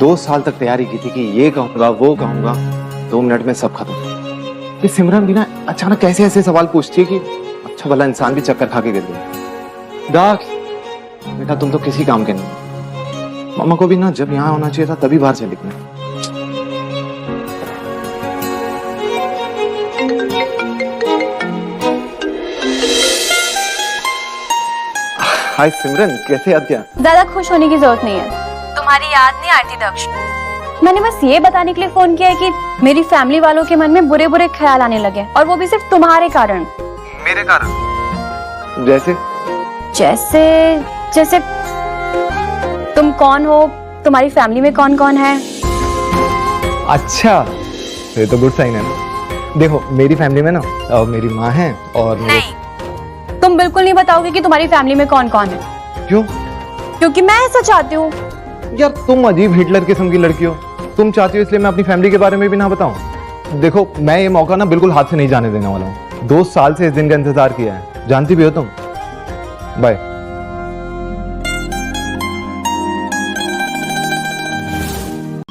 2 साल तक तैयारी की थी कि ये कहूंगा वो कहूंगा, 2 मिनट में सब खत्म। ये सिमरन भी ना अचानक कैसे ऐसे सवाल पूछती है कि अच्छा भला इंसान भी चक्कर खा के गिर गया। दाग बेटा तुम तो किसी काम के नहीं। मामा को भी ना जब यहाँ होना चाहिए था तभी बाहर चले गए। हाय सिमरन, कैसे याद किया? ज्यादा खुश होने की जरूरत नहीं है, तुम्हारी याद नहीं आती दक्ष। मैंने बस ये बताने के लिए फोन किया है कि मेरी फैमिली वालों के मन में बुरे बुरे ख्याल आने लगे, और वो भी सिर्फ तुम्हारे कारण। मेरे कारण? जैसे जैसे जैसे तुम कौन हो, तुम्हारी फैमिली में कौन कौन है। अच्छा, ये तो गुड साइन है ना। देखो मेरी फैमिली में ना मेरी माँ है और नहीं, तुम बिल्कुल नहीं बताओगे कि तुम्हारी फैमिली में कौन कौन है। क्यों? क्योंकि मैं ऐसा चाहती हूँ। यार तुम अजीब हिटलर किस्म की लड़की हो, तुम चाहती हो इसलिए मैं अपनी फैमिली के बारे में भी ना बताऊं। देखो मैं ये मौका ना बिल्कुल हाथ से नहीं जाने देने वाला हूँ। 2 साल से इस दिन का इंतजार किया है, जानती भी हो तुम। बाय।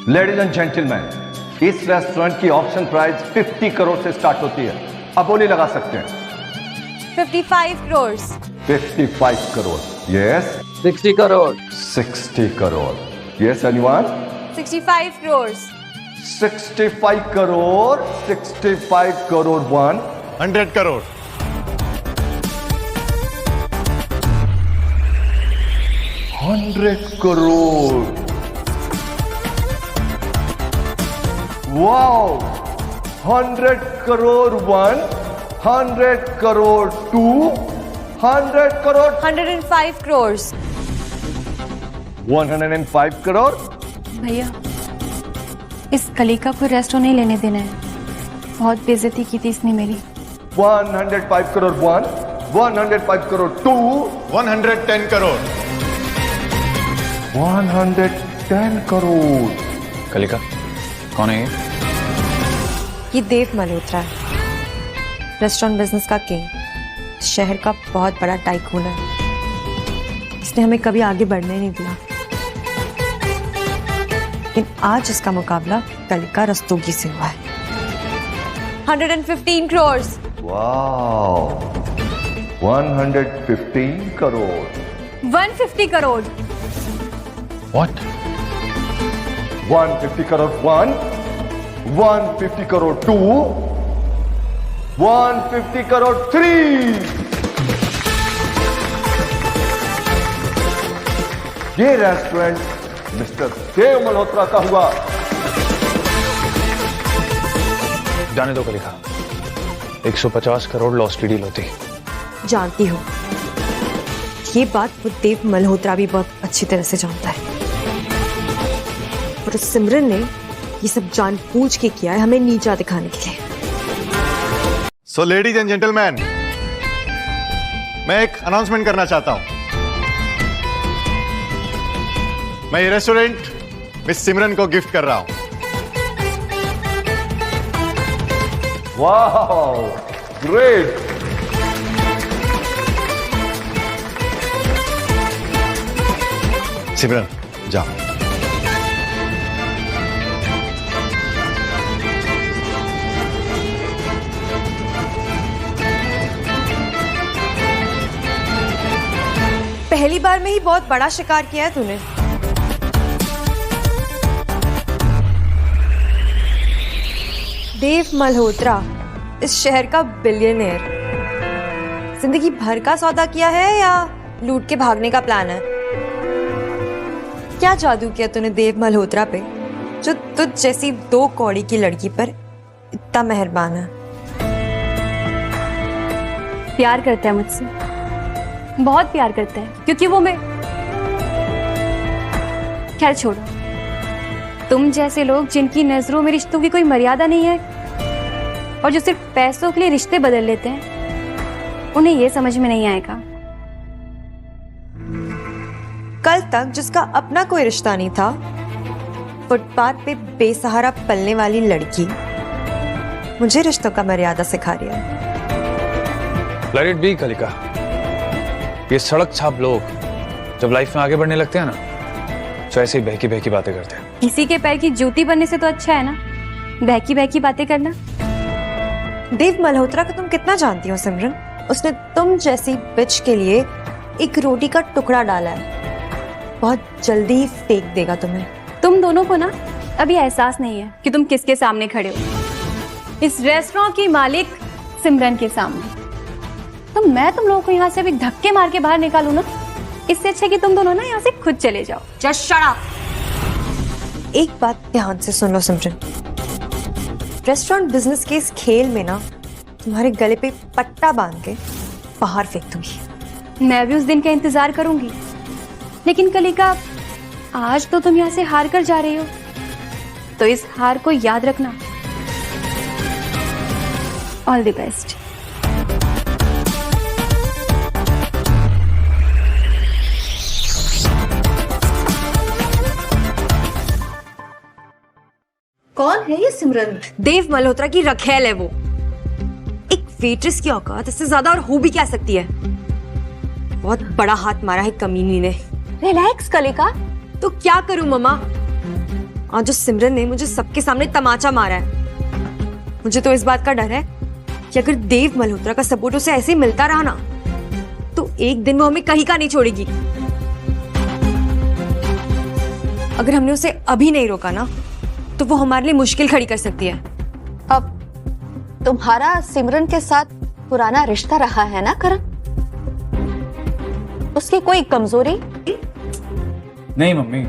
लेडीज एंड जेंटलमैन, इस रेस्टोरेंट की ऑप्शन प्राइस 50 करोड़ से स्टार्ट होती है। आप बोली लगा सकते हैं। 55 crore. 55 crore. Yes. 60 crore. 60 crore. Yes anyone? 65 crore. 65 crore. 65 crore. 100 crore. 100 crore. Wow. 100 crore 1, 100 crore 2, 100 crore 105 crore. 105 crore. भैया इस कलिका को रेस्टो नहीं लेने देना है, बहुत बेइज्जती की थी इसने मेरी। 105 करोड़ 1, 105 करोड़ 2, 110 करोड़। 110 करोड़। कलिका कौन है ये देव मल्होत्रा है, रेस्टोरेंट बिजनेस का किंग, शहर का बहुत बड़ा टाइकून है। इसने हमें कभी आगे बढ़ने नहीं दिया, लेकिन आज इसका मुकाबला कलिका रस्तोगी से हुआ है। 115 करोड़। वाओ। 115 करोड़। 150 करोड़। व्हाट? 150 करोड़ 1, 150 करोड़ 2, 150 करोड़ 3। ये रेस्टोरेंट मिस्टर देव मल्होत्रा का हुआ। जाने दो कलिका, 150 करोड़ लॉस की डील होती। जानती हूँ, ये बात वो देव मल्होत्रा भी बहुत अच्छी तरह से जानता है, और उस सिमरन ने ये सब जानबूझ के किया है हमें नीचा दिखाने के लिए। सो लेडीज एंड जेंटलमैन, मैं एक अनाउंसमेंट करना चाहता हूं। मैं ये रेस्टोरेंट मिस सिमरन को गिफ्ट कर रहा हूं। Wow, great. सिमरन जाओ। पहली बार में ही बहुत बड़ा शिकार किया है तूने। देव मल्होत्रा इस शहर का बिलियनेयर, जिंदगी भर का सौदा किया है या लूट के भागने का प्लान है? क्या जादू किया तूने देव मल्होत्रा पे जो तुझ जैसी 2 कौड़ी की लड़की पर इतना मेहरबान है? प्यार करता है मुझसे, बहुत प्यार करता है, क्योंकि वो मैं। खैर छोड़ो, तुम जैसे लोग जिनकी नजरों में रिश्तों की कोई मर्यादा नहीं है और जो सिर्फ पैसों के लिए रिश्ते बदल लेते हैं, उन्हें यह समझ में नहीं आएगा। कल तक जिसका अपना कोई रिश्ता नहीं था, फुटपाथ पे बेसहारा पलने वाली लड़की मुझे रिश्तों का मर्यादा सिखा रही है। लेट इट बी कलिका, ये सड़क छाप लोग जब लाइफ में आगे बढ़ने लगते हैं ना, तो ऐसे ही बहकी बहकी बातें करते हैं। किसी के पैर की जूती बनने से तो अच्छा है ना बहकी बहकी बातें करना। देव मल्होत्रा को तुम कितना जानती हो सिमरन? उसने तुम जैसी बिच के लिए एक रोटी का टुकड़ा डाला है, बहुत जल्दी ही फेंक देगा तुम्हें। तुम दोनों को ना अभी एहसास नहीं है कि तुम किसके सामने खड़े हो। इस रेस्टोरेंट की मालिक सिमरन के सामने। तो मैं तुम लोगों को यहाँ से अभी धक्के मार के बाहर निकालूं ना, इससे अच्छा कि तुम दोनों ना यहाँ से खुद चले जाओ। Just shut up. एक बात ध्यान से सुन लो सिमरन, रेस्टोरेंट बिजनेस के इस खेल में ना तुम्हारे गले पे पट्टा बांध के बाहर फेंक दूंगी। मैं भी उस दिन का इंतजार करूंगी, लेकिन कलिका आज तो तुम यहाँ से हार कर जा रही हो, तो इस हार को याद रखना। All the best. कौन है ये सिमरन? देव मल्होत्रा की रखेल है वो। एक वेट्रेस की औकात इससे ज्यादा और हो भी क्या सकती है। बहुत बड़ा हाथ मारा है कमीनी ने। रिलैक्स कलिका। तो क्या करूं मम्मा, आज जो सिमरन ने मुझे सबके सामने तमाचा मारा है। मुझे तो इस बात का डर है कि अगर देव मल्होत्रा का सपोर्ट उसे ऐसे ही मिलता रहा ना, तो एक दिन वो हमें कहीं का नहीं छोड़ेगी। अगर हमने उसे अभी नहीं रोका ना, तो वो हमारे लिए मुश्किल खड़ी कर सकती है। अब तुम्हारा सिमरन के साथ पुराना रिश्ता रहा है ना करण? उसकी कोई कमजोरी? नहीं मम्मी,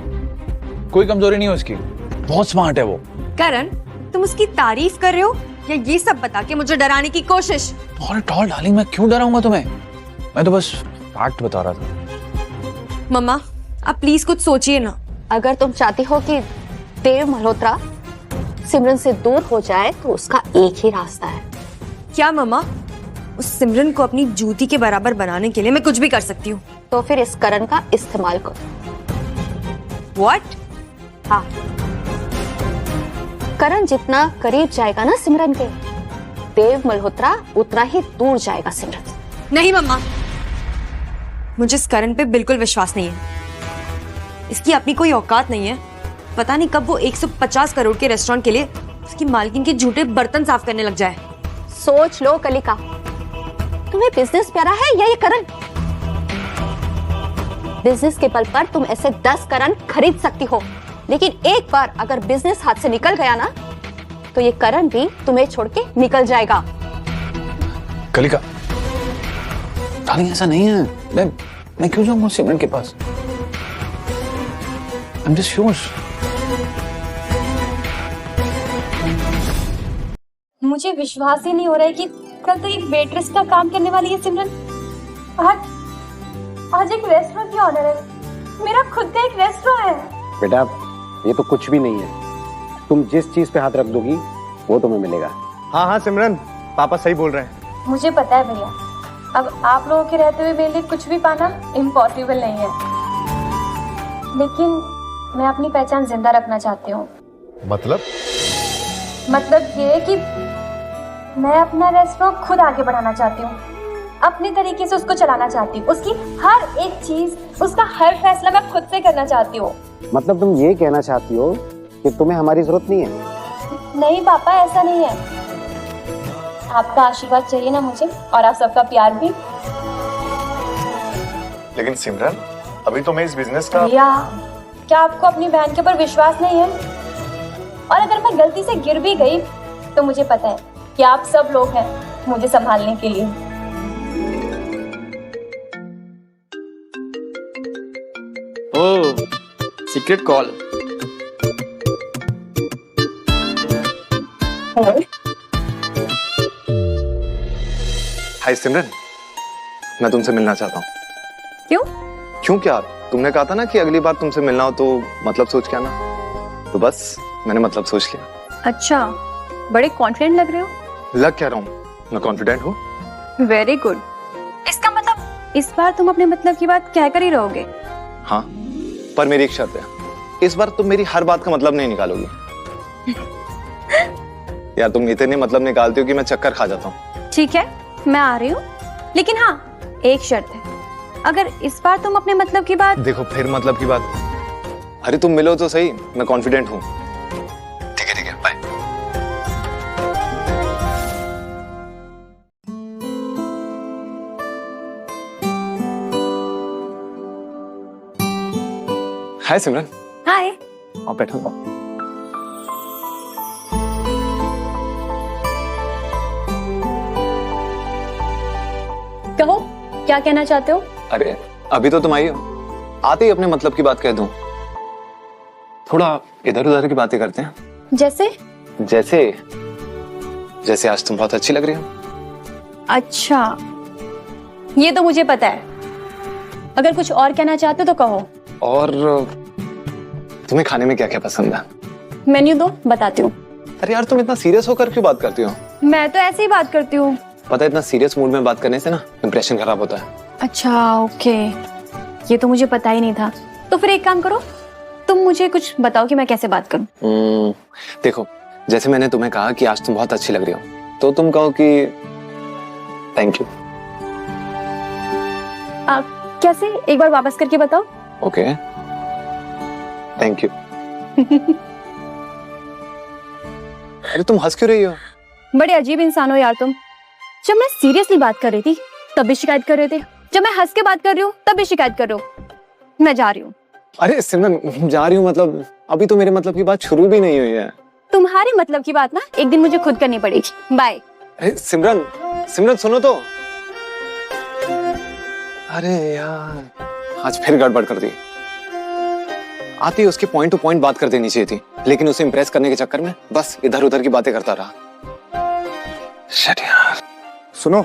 कोई कमजोरी नहीं है उसकी, बहुत स्मार्ट है वो। करण, तुम उसकी तारीफ कर रहे हो या ये सब बता के मुझे डराने की कोशिश? और टॉल डार्लिंग, मैं क्यों डराऊंगा तुम्हें? मैं तो बस फैक्ट बता रहा था। मम्मा, आप प्लीज कुछ सोचिए ना। अगर तुम चाहती हो कि देव मल्होत्रा सिमरन से दूर हो जाए, तो उसका एक ही रास्ता है। क्या मम्मा? उस सिमरन को अपनी जूती के बराबर बनाने के लिए मैं कुछ भी कर सकती हूँ। तो फिर इस करण का इस्तेमाल करो। What? हाँ, करण जितना करीब जाएगा ना सिमरन के, देव मल्होत्रा उतना ही दूर जाएगा सिमरन से। नहीं मम्मा, मुझे इस करण पे बिल्कुल विश्वास नहीं है। इसकी अपनी कोई औकात नहीं है। पता नहीं कब वो 150 करोड़ के रेस्टोरेंट के लिए उसकी मालकिन के झूठे बर्तन साफ करने लग जाए। सोच लो कलिका, तुम्हें बिजनेस प्यारा है या ये करण? बिजनेस के बल पर तुम ऐसे 10 करण खरीद सकती हो, लेकिन एक बार अगर बिजनेस हाथ से निकल गया ना, तो ये करण भी तुम्हें छोड़ के निकल जाएगा। कलिका डार्लिंग, ऐसा नहीं है। मैं क्यों जाऊंगा सिमरन के पास? I'm just yours. मुझे विश्वास ही नहीं हो रहा है कि कल तो एक वेट्रेस का काम करने वाली है सिमरन, आज एक रेस्टोरेंट की ऑनर है। मेरा खुद का एक रेस्टोरेंट है। बेटा, ये तो कुछ भी नहीं है। तुम जिस चीज पे हाथ रख दोगी वो तुम्हें मिलेगा। हाँ हाँ सिमरन, पापा सही बोल रहे हैं। मुझे पता है भैया, अब आप लोगों के रहते हुए मेरे लिए कुछ भी पाना इम्पॉसिबल नहीं है, लेकिन मैं अपनी पहचान जिंदा रखना चाहती हूँ। मतलब ये है कि मैं अपना रेस्टोरेंट खुद आगे बढ़ाना चाहती हूँ, अपने तरीके से उसको चलाना चाहती हूँ। उसकी हर एक चीज, उसका हर फैसला मैं खुद से करना चाहती हूँ। मतलब तुम ये कहना चाहती हो कि तुम्हें हमारी जरूरत नहीं है? नहीं पापा, ऐसा नहीं है। आपका आशीर्वाद चाहिए ना मुझे, और आप सबका प्यार भी। लेकिन सिमरन, अभी तो मैं इस बिजनेस का। भैया, क्या आपको अपनी बहन के ऊपर विश्वास नहीं है? और अगर मैं गलती से गिर भी गई, तो मुझे पता है कि आप सब लोग हैं मुझे संभालने के लिए। ओह, सीक्रेट कॉल। हाय सिमरन, मैं तुमसे मिलना चाहता हूँ। क्यों? क्यों क्या? तुमने कहा था ना कि अगली बार तुमसे मिलना हो तो मतलब सोच के आना, तो बस मैंने मतलब सोच लिया। अच्छा, बड़े कॉन्फिडेंट लग रहे हो। लग क्या रहा हूँ, मैं कॉन्फिडेंट हूँ। Very good. इसका मतलब इस बार तुम अपने मतलब की बात कहकर ही रहोगे। हाँ, पर मेरी एक शर्त है, इस बार तुम मेरी हर बात का मतलब नहीं निकालोगी। यार तुम इतने मतलब निकालती हो कि मैं चक्कर खा जाता हूँ। ठीक है, मैं आ रही हूँ, लेकिन हाँ, एक शर्त है। अगर इस बार तुम अपने मतलब की बात। देखो, फिर मतलब की बात। अरे तुम मिलो तो सही, मैं कॉन्फिडेंट हूँ। ठीक है बाय। हाय सिमरन। हाय। आओ बैठो। कहो, क्या कहना चाहते हो? अरे अभी तो तुम आई हो, आते ही अपने मतलब की बात कह दूं। थोड़ा इधर उधर की बातें करते हैं। जैसे? जैसे आज तुम बहुत अच्छी लग रही हो। अच्छा, ये तो मुझे पता है। अगर कुछ और कहना चाहते हो तो कहो। और तुम्हें खाने में क्या क्या पसंद है? मेन्यू दो, बताती हूँ। अरे यार तुम इतना सीरियस होकर क्यों बात करती हो? मैं तो ऐसे ही बात करती हूँ। पता है इतना सीरियस मूड में बात करने से ना इंप्रेशन खराब होता है। अच्छा ओके, ये तो मुझे पता ही नहीं था। तो फिर एक काम करो, तुम मुझे कुछ बताओ कि मैं कैसे बात करूं। देखो, जैसे मैंने तुम्हें कहा कि आज तुम बहुत अच्छी लग रही हो, तो तुम कहो कि थैंक यू। कैसे? एक बार वापस करके बताओ। Okay, thank you. अरे तुम हंस क्यों रही हो? बड़े अजीब इंसान हो यार तुम। जब मैं सीरियसली बात कर रही थी तब भी शिकायत कर रहे थे, जब मैं हंस के बात कर रही हूँ तब भी शिकायत कर रहे हो। मैं जा रही हूँ। अरे सिमरन, जा रही हूँ मतलब अभी तो मेरे मतलब की बात शुरू भी नहीं हुई है। तुम्हारे मतलब की बात ना एक दिन मुझे खुद करनी पड़ेगी। बाय। अरे सिमरन सुनो तो। अरे यार, आज फिर गड़बड़ कर दी। आती उसकी पॉइंट टू पॉइंट बात कर देनी चाहिए थी, लेकिन उसे इंप्रेस करने के चक्कर में बस इधर उधर की बातें करता रहा। शिट यार। सुनो,